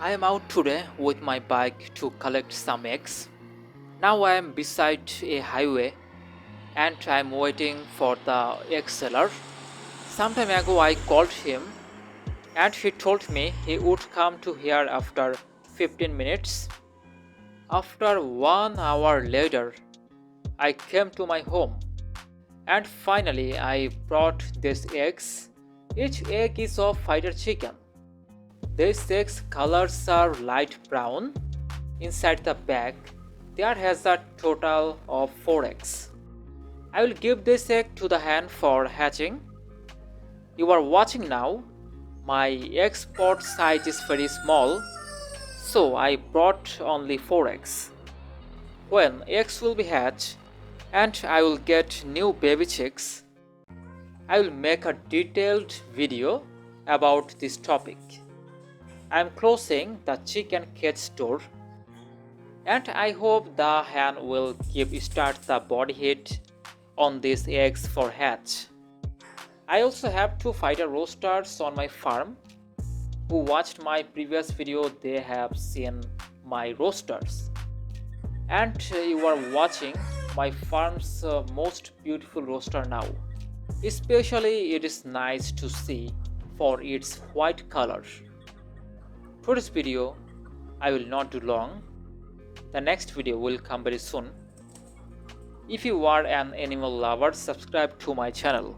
I am out today with my bike to collect some eggs. Now I am beside a highway and I am waiting for the egg seller. Some time ago I called him and he told me he would come to here after 15 minutes. After 1 hour later, I came to my home and finally I brought these eggs. Each egg is of fighter chicken. These eggs colors are light brown. Inside the bag, there has a total of 4 eggs. I will give this egg to the hen for hatching. You are watching now. My egg spot size is very small, so I brought only 4 eggs. When eggs will be hatched and I will get new baby chicks, I will make a detailed video about this topic. I am closing the chicken cage door and I hope the hen will start the body heat on these eggs for hatch. I also have 2 fighter roosters on my farm. Who watched my previous video, they have seen my roosters. And you are watching my farm's most beautiful rooster now. Especially it is nice to see for its white color. Today's video I will not do long. The next video will come very soon. If you are an animal lover, subscribe to my channel.